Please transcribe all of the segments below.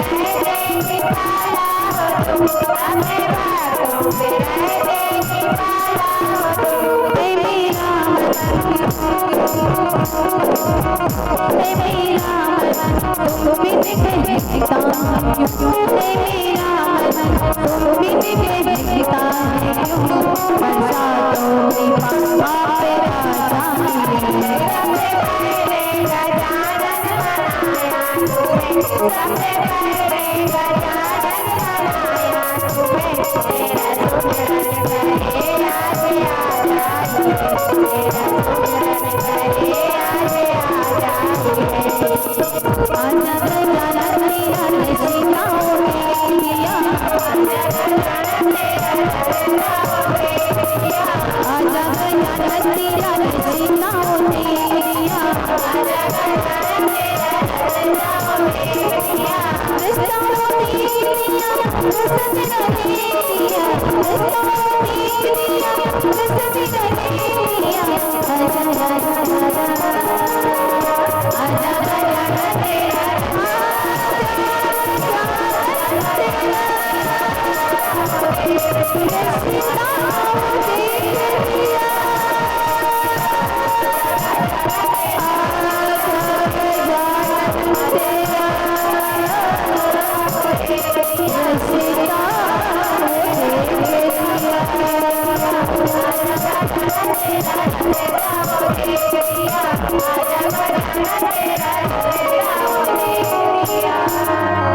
अपने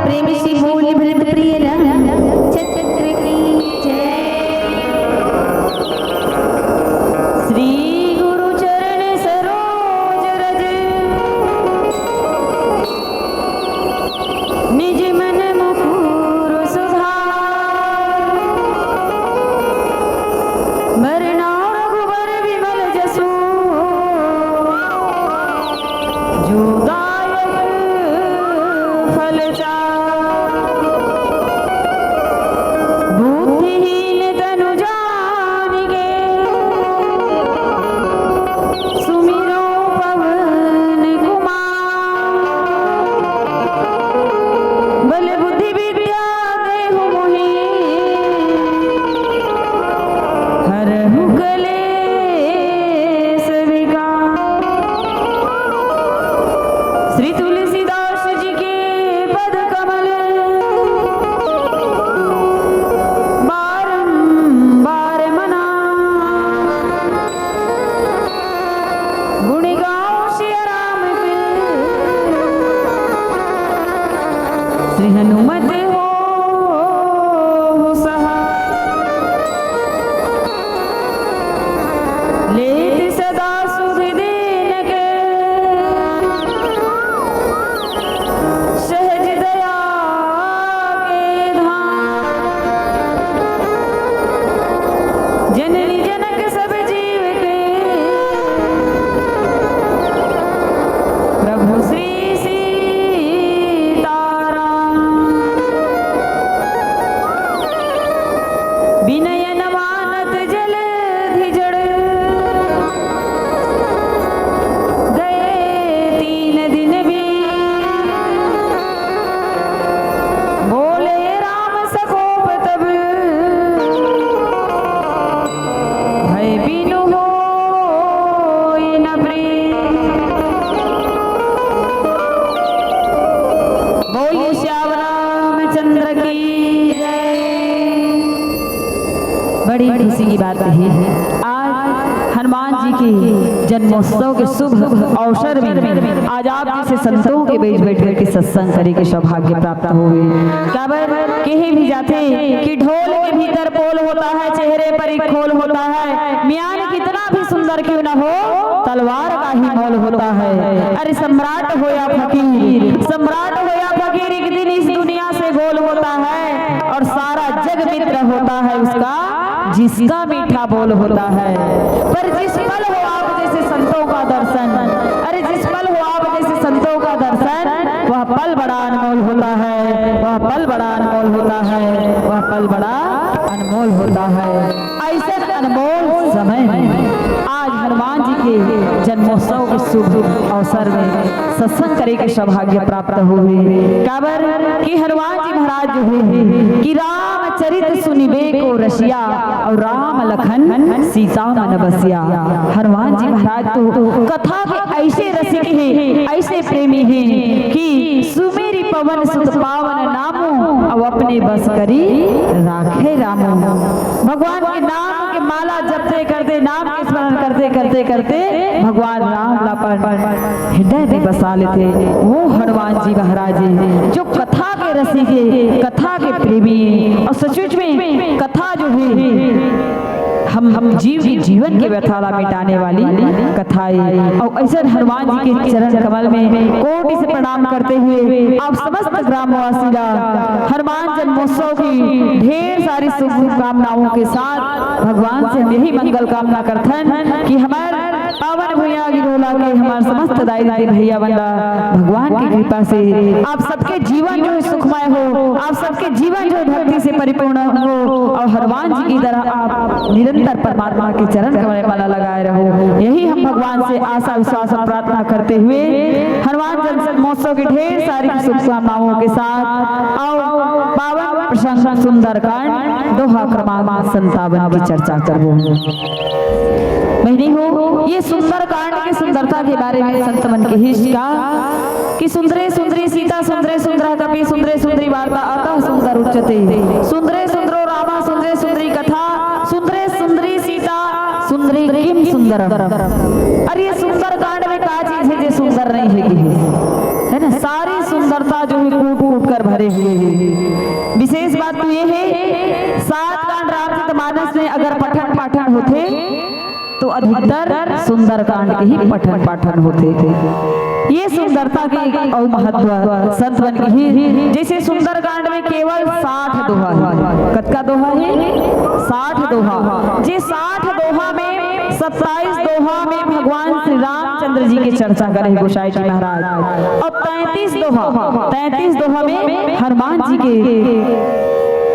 प्रेम से बोल भ्रम प्रिय चक्र की जय। श्री गुरु चरण सरोज रज निज मन मुकुर सुधार मरना रघुबर विमल जसु जो श्री तुलसीदास जी के पद कमल बारंबार मना गुण गाओ सिया राम के श्री हनुमत हो सहा लेत सदा सुख देन के सहज दया के धाम जननी जनक सब जीव के प्रभु श्री सीताराम विनय नमानत जल धिजड़ गए 3 दिन भी बोले राम सकोप तब भय बिनु होई न प्रीत। बोलिए श्याम रामचंद्र की जय। बड़ी खुशी की बात है आज हनुमान जी के जन्मोत्सव के शुभ अवसर में आज आप जैसे संतों के बीच बैठ के सत्संग करे के सौभाग्य प्राप्त हुए। कहीं भी जाते कि ढोल के भीतर पोल होता है, चेहरे पर एक खोल होता है, म्यान कितना भी सुंदर क्यों न हो तलवार का ही मोल होता है। अरे सम्राट हो या फकीर, सम्राट हो या फकीर, एक दिन इस दुनिया से गोल होता है और सारा जग मित्र होता है उसका जिसका मीठा बोल होता है। पर जिस पल हो आप जैसे संतों का दर्शन, अरे जिस पल हो आप जैसे संतों का दर्शन, वह पल बड़ा अनमोल होता है, वह पल बड़ा अनमोल होता है, वह पल बड़ा अनमोल होता है। ऐसे अनमोल समय है। आज हनुमान जी के जन्मोत्सव के शुभ अवसर में सत्संग करे के सौभाग्य प्राप्त हुए। काबर कि हनुमान जी महाराज जो हुए कि रामचरित सुनिबे को रसिया और राम लखन सीता मन बसिया। हनुमान जी महाराज तो कथा के ऐसे रसिक हैं, ऐसे प्रेमी हैं कि सुमेरी पवन सुत पावन नामो अब अपने बस करी राखे रामो। भगवान के नाम के माला जपते करते, नाम के स्मरण करते करते करते भगवान राम लापन हृदय में बसा लेते। वो हनुमान जी महाराज जो कथा के रसिके, कथा के प्रेमी और सचमुच में कथा जो है हम जीवन के व्यथाला मिटाने वाली कथाएं। और ऐसे हनुमान जी के चरण कमल में कोटि से प्रणाम करते हुए आप समस्त ग्रामवासी का हनुमान जन्मोत्सव की ढेर सारी शुभकामनाओं के साथ भगवान से हम यही मंगल कामना करते हैं कि हमारे पावन भैया गिरोला के हमारे समस्त दाई दाई भैया बंदा भगवान की कृपा से आप सबके जीवन जो है सुखमय हो, आप सबके जीवन जो भक्ति से परिपूर्ण हो और हनुमान जी की तरह आप निरंतर परमात्मा के चरण कमल में माला लगाए रहो। यही हम भगवान से आशा विश्वास और प्रार्थना करते हुए हनुमान जन्मोत्सव की ढेर सारी शुभकामनाओं के साथ और पावन प्रसंग सुंदरकांड दोहा क्रमांक 57 की चर्चा करो। बहनी हो, ये सुंदरकांड की सुंदरता के बारे में संत मन के हित का कि सुंदरे सुंदरी सीता सुंदरे सुंदर कपि सुंदरे सुंदरी वार्ता अतः सुंदर उच्चते सुंदरे सुंदरो रामा सुंदरे सुंदरी कथा सुंदरे सुंदरी सीता सुंदरी किम सुंदर। अरे ये सुंदरकांड में क्या चीज है जो सुंदर नहीं है ना? सारी सुंदरता जो है कूट कूट कर भरे हुए है। विशेष बात तो ये है 7 कांड रामचरितमानस में अगर पठन पाठन होते तो अधिकतर सुंदरकांड के ही पठन पाठन होते थे। ये सुंदरता के और महत्व संत बन की जैसे सुंदरकांड में केवल 60 दोहा है। कतका दोहा है? 60 दोहा। जे 60 दोहा में 27 दोहा में भगवान श्री रामचंद्र जी की चर्चा करे गोसाई जी महाराज और 33 दोहा में हनुमान जी के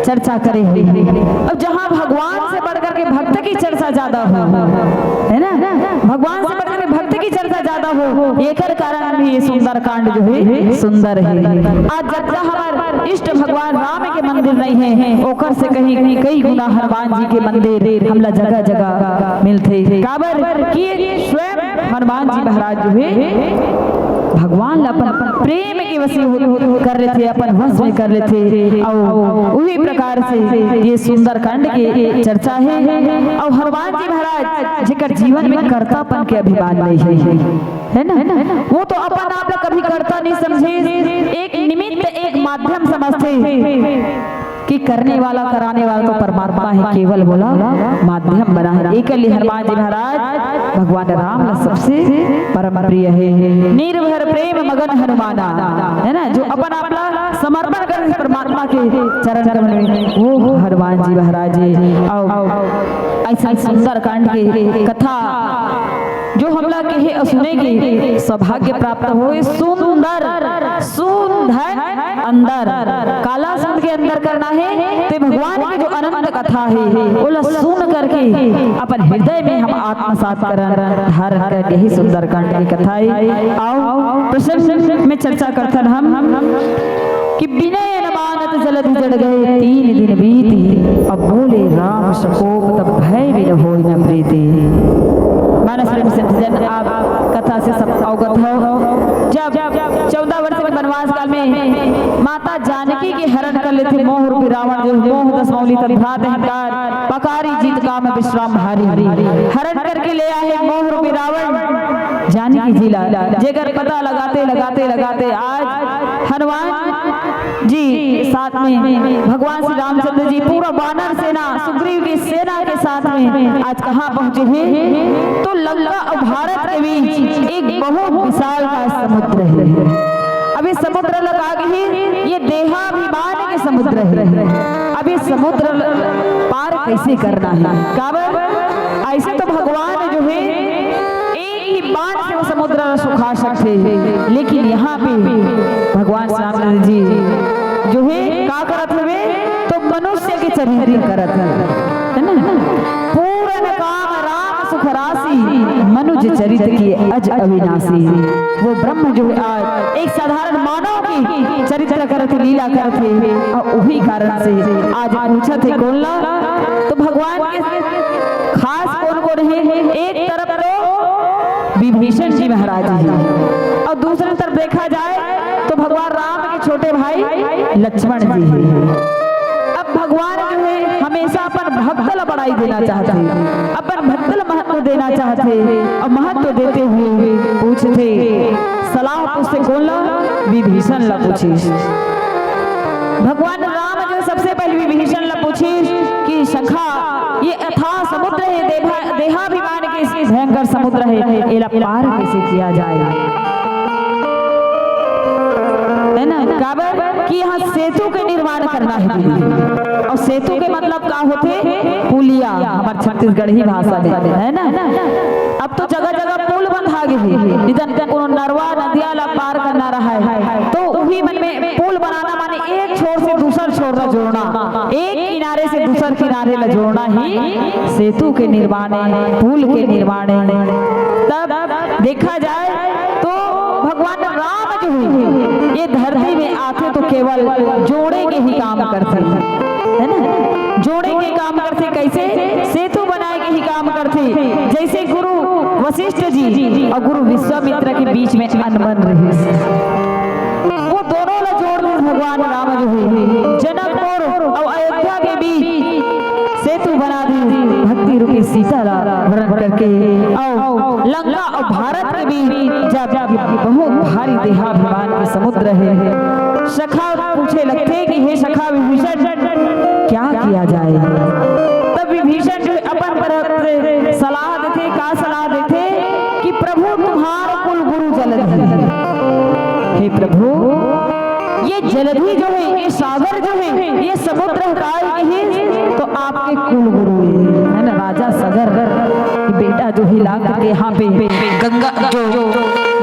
चर्चा करे हुए। अब जहाँ भगवान से बढ़कर के भक्त की चर्चा ज्यादा हो, है ना? भगवान से बढ़कर के भक्त की चर्चा ज्यादा हो, एकर कारण भी ये सुंदरकांड जो है सुंदर है। आज जब हमारे इष्ट भगवान राम के मंदिर नहीं है, ओकर से कहीं कई गुना हनुमान जी के मंदिर हमला जगह जगह मिलते। काबर कि स्वयं हनुमान जी महाराज जो है भगवान अपन प्रेम के वसी कर रहे थे, अपन वश में कर लेते। और उसी प्रकार से ये सुंदरकांड की चर्चा है। और हनुमान जी महाराज जिकर जीवन में कर्तापन के अभिमान नहीं है ना? वो तो अपन आप कभी कर्ता नहीं समझे, एक निमित्त एक माध्यम समझते कि करने वाला कराने वाला तो परमात्मा है, केवल बोला माध्यम बना है। एक हनुमान जी महाराज भगवान राम सबसे परम प्रिय है। निर्भर प्रेम मगन हनुमाना, है ना? जो अपन आपला समर्पण कर परमात्मा के चरण कमल में वो हनुमान जी महाराज ऐसा सुंदरकांड की कथा जो हमला के सुनेगी सौभाग्य प्राप्त हो। सुंदर सुंदर अंदर काला सुन के अंदर करना है तो भगवान की जो अनंत कथा है वो सुन करके अपन हृदय में हम आत्मसात धारण कर यही सुंदरकांड की कथा है। आओ प्रसंग में चर्चा करते हम कि विनय न मानत जलधि जड़ गए 3 दिन बीती अब बोले राम सकोप तब भय भी न होई न प्रीति। मानस जन आप कथा से सब अवगत हो। जब 14 वर्ष के वनवास काल में माता जानकी के हरण कर लेते मोह रूपी रावण जो मोह दस मौली तद्भ्रात अहंकार पकारी जीत काम विश्राम हारी हरण करके ले आए मोह रूपी रावण जानकी जी ला जेकर पता लगाते लगाते लगाते आज हनुमान जी साथ में भगवान श्री रामचंद्र जी पूरा वानर सेना सुग्रीव की सेना के साथ में आज कहाँ पहुंचे हैं? तो लंका और भारत के बीच एक बहुत विशाल का समुद्र है। अभी समुद्र लगा के ये देहाभिमान के समुद्र है। अभी समुद्र पार कैसे करना है? काबर ऐसे तो भगवान जो है एक ही बाण से वो समुद्र सुखा सकते हैं, लेकिन यहाँ पे भगवान श्री जी जो है का करत हुए तो मनुष्य के चरित्र करत है ना? पूरा पूर्ण काम राम सुख राशि, मनुज चरित की अज अविनाशी। वो ब्रह्म जो है आज एक साधारण मानव की चरित्र करते, लीला करते, और वही कारण से आज पूछा थे कौन ला, तो भगवान के खास कौन कौन है। एक तरफ तो विभीषण जी महाराज जी, और दूसरी तरफ देखा जाए तो भगवान राम के छोटे भाई लक्ष्मण जी हैं। अब भगवान जो है हमेशा अपन भक्त ला बढ़ाई देना चाहते, अपन भक्त ला महत्व देना चाहते, और महत्व देते हुए पूछते सलाह पूछते कौन ला, विभीषण ला पूछे। भगवान राम जो सबसे पहले विभीषण ला पूछे कि सखा ये अथाह समुद्र है, देहाभिमान के इस भयंकर समुद्र है, इला पार कैसे किया जाए, है ना। काबर कि यहाँ सेतु के निर्माण करना है, और सेतु के मतलब क्या होते, पुलिया, हमारे छत्तीसगढ़ी भाषा में, है ना। अब तो जगह जगह पुल बंधा गए, इधर नरवा नदिया ला पार करना रहा है, तो वही मन में पुल बनाना माने एक छोर से दूसर छोर ला जोड़ना, एक किनारे से दूसर किनारे ला जोड़ना ही सेतु के निर्माण है, पुल के निर्माण है। तब देखा जाए तो भगवान राम जो है ये धरती में आते तो केवल जोड़े के ही काम करते, है ना। जोड़े के काम करते कैसे, सेतु बनाए के ही काम करते। जैसे गुरु वशिष्ठ जी और गुरु विश्वामित्र के बीच में अनबन रही, वो दोनों ला जोड़ दे भगवान राम जो है। जनकपुर और अयोध्या के बीच सेतु बना दी, भक्ति रूपी सीता ला वरण करके, और लंका और भारत के बीच जब बहुत भारी देहाभिमान के समुद्र है। सखा पूछे लगते कि हे सखा विभीषण क्या किया जाए। तब विभीषण जो अपन पर सलाह देते, का सलाह देते कि प्रभु तुम्हारा कुल गुरु जलधि है, हे प्रभु ये जलधि जो है, ये सागर जो है, ये समुद्र काल है, तो आपके कुल गुरु है ना। राजा सगर बेटा जो है लाग के यहाँ पे गंगा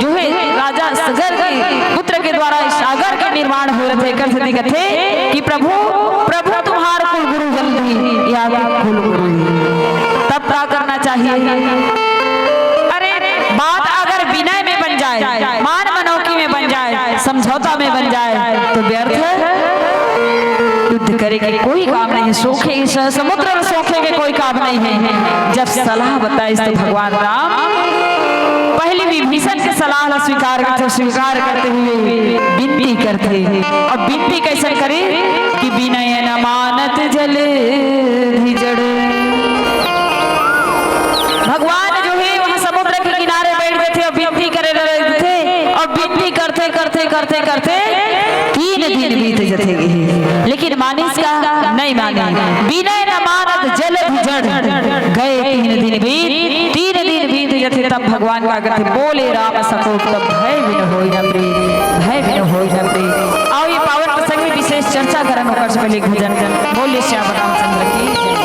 जो है राजा सगर के पुत्र के द्वारा सागर के निर्माण हो रहे थे कि प्रभु प्रभु तुम्हारा कुल गुरु जल्दी या कुल गुरु। तब क्या करना चाहिए, अरे बात अगर विनय में बन जाए, मान मनौकी में बन जाए, समझौता में बन जाए तो व्यर्थ है, युद्ध करे के कोई काम नहीं, सोखे समुद्र में सोखे के कोई काम नहीं है। जब सलाह बताई तो भगवान राम पहले विभीषण की सलाह ला स्वीकार करते हुए विनती करते, और विनती कैसे करे कि विनय न मानत जल जड़। भगवान जो है वहां समुद्र के किनारे बैठ थे और विनती करे रहे थे, और विनती करते करते करते करते 3 दिन बीत जाते, लेकिन मानिस का नहीं माने। विनय न मानत जल जड़, गए 3 दिन बीत जाते। तब भगवान का करते बोले राम सकोप, तब भय बिन होई न प्रीत, भय बिन होई न प्रीत। आओ ये पावन प्रसंग में विशेष चर्चा करन ओकर से पहले भजन बोले श्याम रामचंद्र की।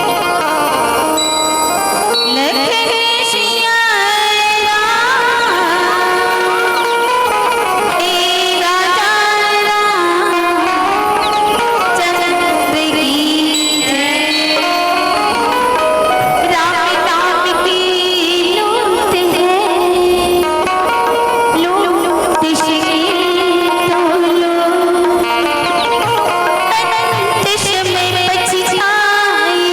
में पछ जाए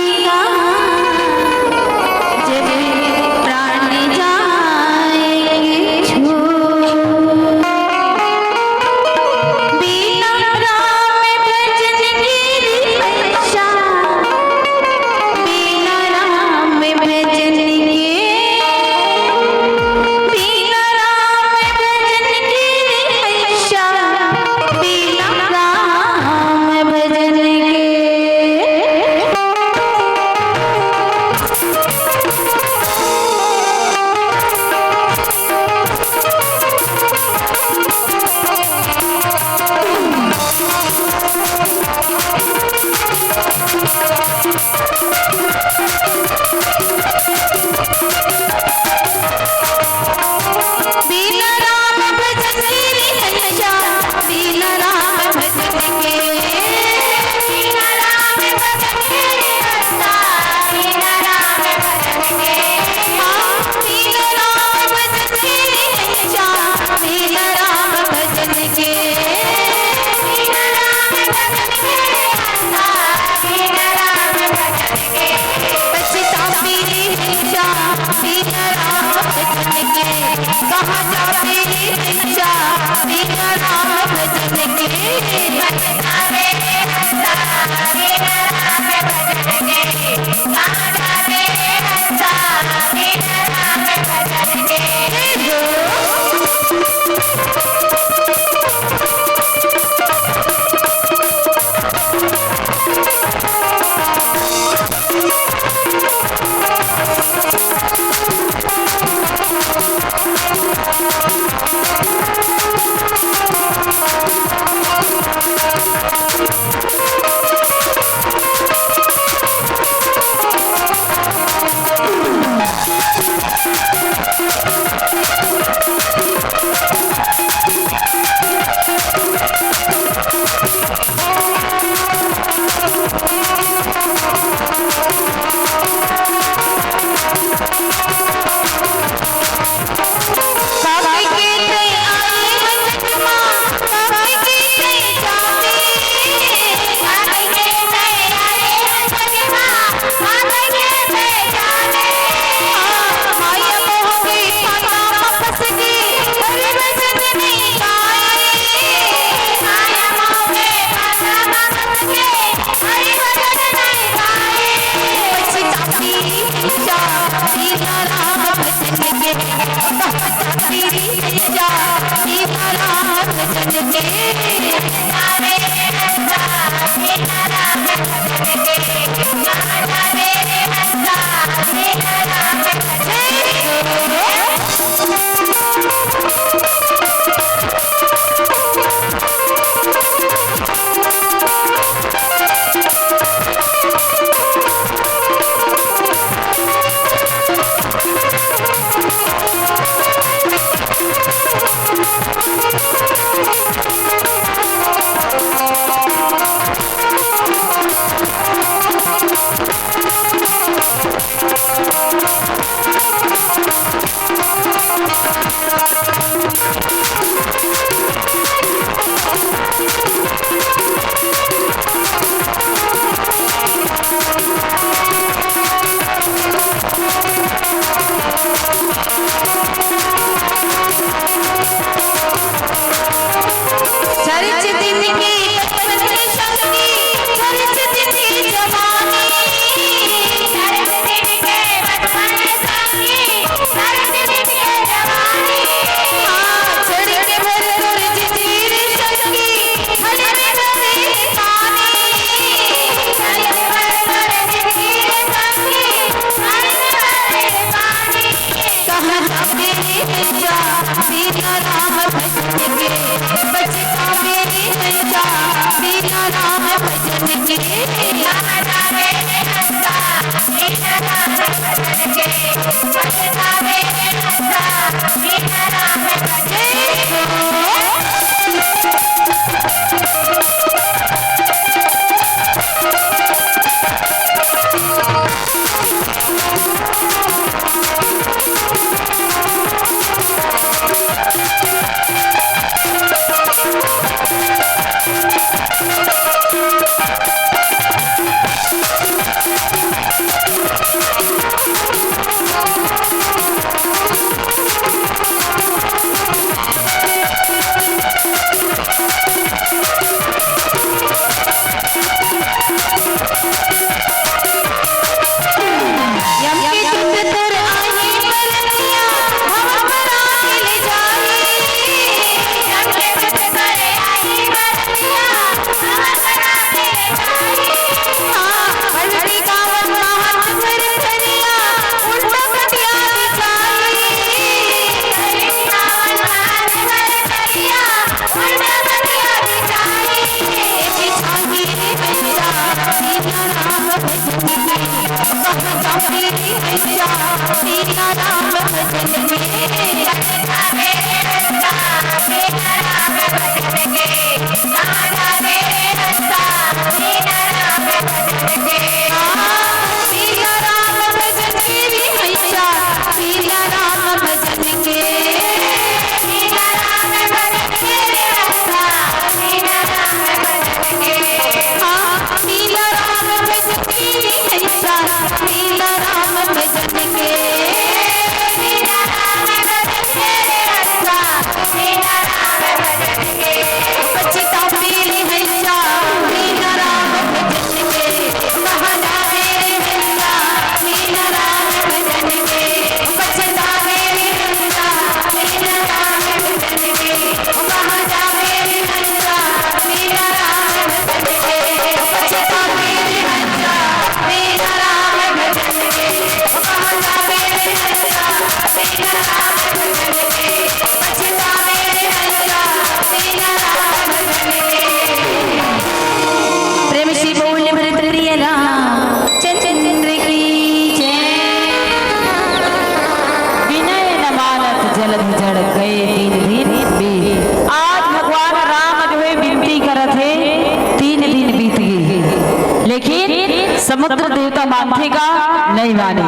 समुद्र देवता मानतेगा नहीं माने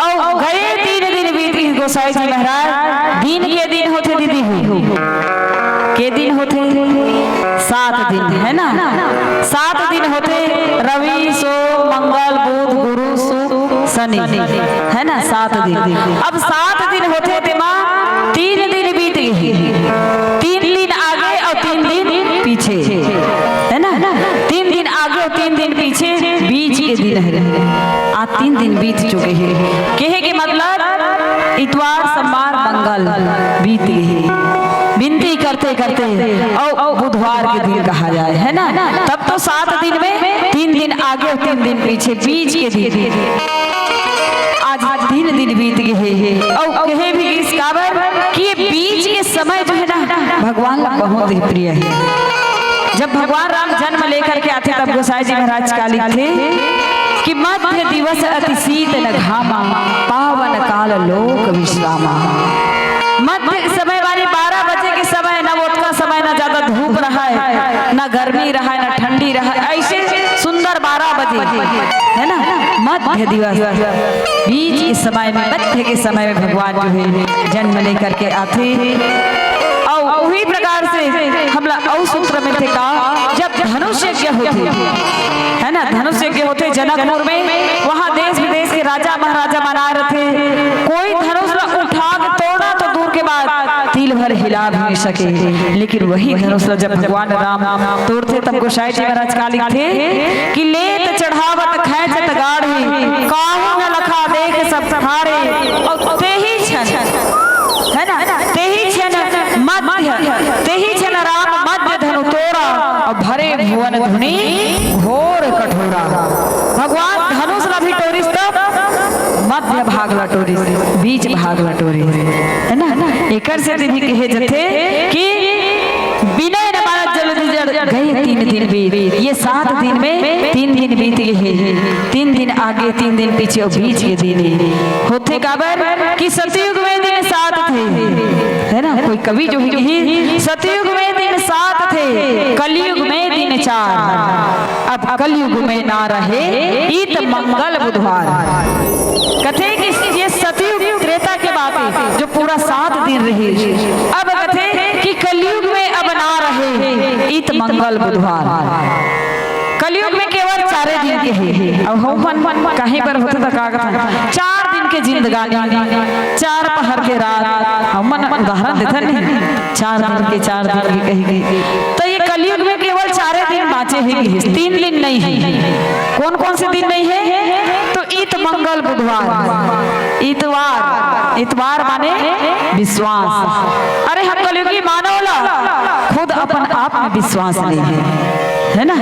और गए 3 दिन बीत गए गोसाई जी महाराज। दिन के दिन होते दीदी के दिन होते 7 दिन है ना, 7 दिन होते रवि सोम मंगल बुध गुरु शुक्र शनि है ना 7 दिन। अब 7 दिन होते थे माँ 3 दिन बीत गए, 3 दिन आगे और 3 दिन पीछे है ना, 3 दिन आगे और 3 दिन पीछे बीच के दिन है। आज 3 दिन बीत चुके हैं, कहे के मतलब इतवार सोमवार मंगल बीत गए। विनती करते करते और बुधवार के दिन कहा जाए, है ना। तब तो 7 दिन में 3 दिन आगे और 3 दिन पीछे, बीच के दिन आज 3 दिन बीत गए और कहे भी इस काबर कि बीच के समय जो है ना भगवान का बहुत ही प्रिय है। जब भगवान राम जन्म लेकर के आते तब गोसाई जी महाराज का लिखे कि मध्य दिवस अति शीतल घामा पावन काल लोक विश्रामा। मध्य समय वाली 12 बजे के समय, ना वोट का समय, ना ज्यादा धूप रहा है, ना गर्मी रहा है, ना ठंडी रहा है, ऐसे सुंदर 12 बजे, है ना। मध्य दिवस बीच के समय में, मध्य के समय में भगवान जो है जन्म लेकर के आते। और उसी प्रकार से हम लोग सूत्र में थे कहा जब धनुष यज्ञ होते, है ना, धनुष यज्ञ होते जनकपुर में, वहाँ देश विदेश के राजा महाराजा मना रहे थे। कोई धनुष उठा के तोड़ा तो दूर के बाद तिल भर हिला भी नहीं सके, लेकिन वही धनुष जब भगवान राम तोड़ते तब गोसाई जी महाराज का लिखते कि लेत चढ़ावत खैचत गाढ़ी काहू न लखा देख सब सहारे। और तेही क्षण, है ना, तेही क्षण तेही क्षण राम मध्य धनु तोड़ा और भरे भुवन धुनी घोर कठोरा। भगवान धनुष न भी टोरिस तब मध्य भाग लटोरी, बीच भाग लटोरी, है ना। एक से भी कहे जथे कि विनय न मानत जल्दी गए 3 दिन बीत। ये 7 दिन में 3 दिन बीत गए, 3 दिन आगे 3 दिन पीछे और बीच के दिन होते काबर कि सतयुग में दिन 7 थे, है ना। कोई कवि जो है सतयुग में दिन 7 थे, कलयुग में दिन 4, अब कलयुग में ना रहे ईत मंगल बुधवार। कथे कि ये सतयुग त्रेता के बात है जो पूरा 7 दिन रहे, अब कथे कि कलयुग में अब ना रहे ईत मंगल बुधवार। कलयुग में केवल 4 दिन के हैं और हम कहीं पर होते तो का 4 दिन के जिंदगानी, 4 पहर के रात, हम उदाहरण देते नहीं, 4 दिन के 4 दिन की कही गई। तो ये कलयुग में केवल 4 दिन बाँचे हैं, 3 दिन नहीं है। कौन कौन से दिन नहीं है? तो ईत मंगल बुधवार, इतवार, इतवार माने विश्वास। अरे हम कलयुगी मानवला खुद अपन आप में विश्वास नहीं है ना।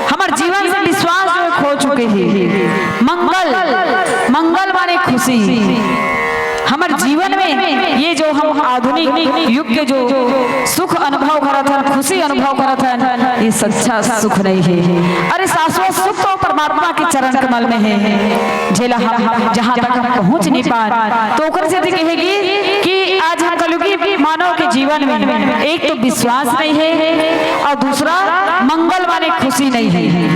हमारे जीवन से विश्वास जो खो चुके हैं। मंगल, मंगल माने खुशी। हमारे जीवन में ये जो हम आधुनिक युग के जो सुख अनुभव करत हैं, खुशी अनुभव करत हैं, ये सच्चा सुख नहीं है। अरे शाश्वत सुख तो परमात्मा के चरण कमल में है, जेला हम जहाँ तक हम पहुँच नहीं पाए। तो ओकर से कहेगी कि आज हम कलयुगी मानव के जीवन में एक तो विश्वास नहीं है और दूसरा मंगल माने खुशी नहीं है,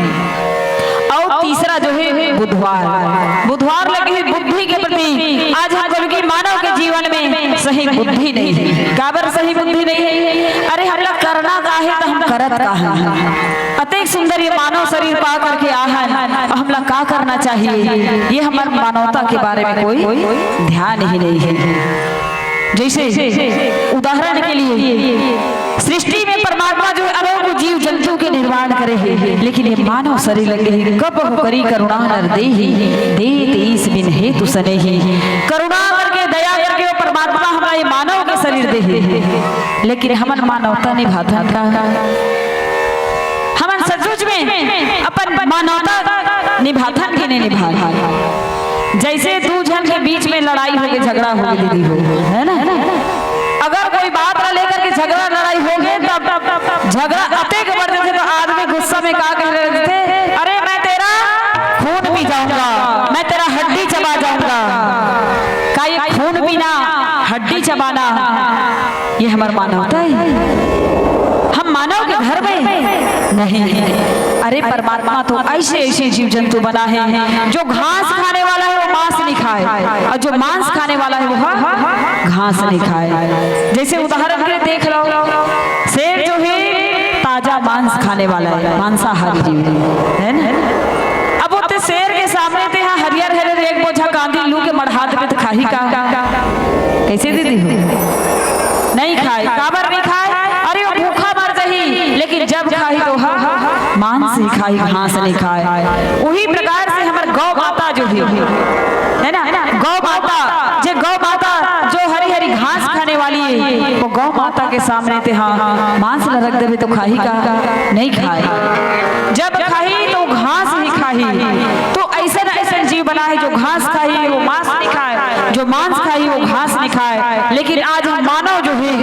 और तीसरा जो है बुधवार, बुधवार लगी हुई बुद्धि के प्रति आज हम कलयुगी मानव के जीवन में सही बुद्धि नहीं है। काबर सही बुद्धि नहीं है? अरे हम लोग करना का है तो हम करत का है। अत्यंत सुंदर ये मानव शरीर पा करके आ है, हम लोग का करना चाहिए ये हमारे मानवता के बारे में कोई ध्यान ही नहीं है। जैसे उदाहरण के लिए सृष्टि में परमात्मा जो अनेकों जीव जंतु के निर्माण करे है, लेकिन ये मानव शरीर लगे है कब करी करुणा नर देहि देत ईस बिन हेतु सनेहि। करुणा करके दया करके वो परमात्मा हमारा ये मानव के शरीर दे है, लेकिन हमन मानवता निभाता का हमन सचमुच में अपन मानवता निभाता कि नहीं निभा। जैसे 2 जन के बीच में लड़ाई हो गई, झगड़ा हो गई दीदी हो, है ना। अगर कोई बात न लेकर के झगड़ा लड़ाई हो गए तब झगड़ा अते के बढ़ जाते तो आदमी गुस्सा में क्या कह रहे थे? अरे मैं तेरा खून पी जाऊंगा, मैं तेरा हड्डी चबा जाऊंगा। का ये खून पीना, हड्डी चबाना ये हमारा मानवता है? हम मानव के घर में नहीं है। अरे परमात्मा तो ऐसे ऐसे जीव जंतु बना है, जो घास खाने वाला है वो मांस नहीं खाए, और जो मांस खाने वाला है वो घास नहीं खाए। जैसे उदाहरण के देख लो, शेर जो है ताजा मांस खाने वाला है, मांसाहारी जीव है ना। अब वो शेर के सामने थे यहाँ हरियर हरियर एक बोझा कांदी लू के मढ़ा दे तो खाही का कैसे दीदी नहीं खाए? काबर नहीं खाए? अरे वो भूखा मर जाही, लेकिन जब खाई तो मांस ही खाई, घास नहीं खाए। वही प्रकार से हमारे गौ माता जो है है ना। गौ माता जो हरी हरी घास खाने वाली है, वो गौ माता के सामने थे हाँ मांस रख देवे तो खाही का नहीं खाए, जब खाही तो घास ही खाही। तो ऐसा ऐसा जीव बना है जो घास खाही वो मांस नहीं खाए, जो मांस खाही वो घास नहीं खाए। लेकिन आज मानव जो है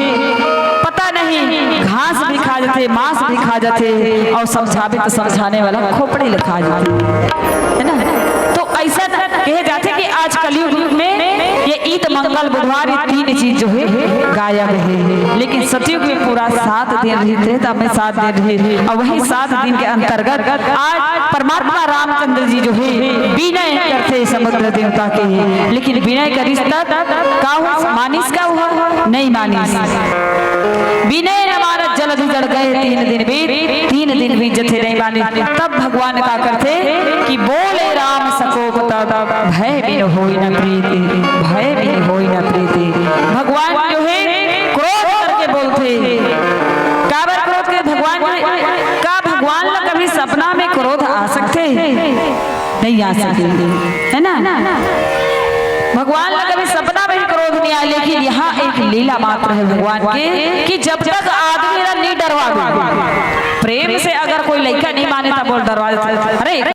पता नहीं घास भी खा जाते, मांस भी खा जाते, और समझावे तो समझाने वाला खोपड़ी लिखा जाते, है ना। तो ऐसा कहे जाते कि आज कलयुग में ये ईद मंगल बुधवार ये तीन चीज जो है गायब है। लेकिन सतयुग में पूरा 7 दिन रहते, तब में 7 दिन रहे, और वही 7 दिन के अंतर्गत आज परमात्मा रामचंद्र जी जो है विनय करते समुद्र देवता के। लेकिन विनय का रिश्ता का हुआ, मानिस का हुआ नहीं मानिस। विनय न मानत जलधि जड़ गए 3 दिन बीत जथे नहीं माने। तब भगवान का करते कि बोले राम सकोप तब भय बिन होई न प्रीति, भय बिन होई न प्रीति। भगवान जो है क्रोध करके बोलते, काबर क्रोध के भगवान का भगवान ला कभी सपना में क्रोध आ सकते नहीं आ सकते, है ना। भगवान ला कभी सपना में क्रोध नहीं आया। लेकिन यहाँ एक लीला मात्र है भगवान के कि जब तक आदमी नहीं डरवा, प्रेम से अगर कोई लड़का नहीं माने तब बोल डरवा, अरे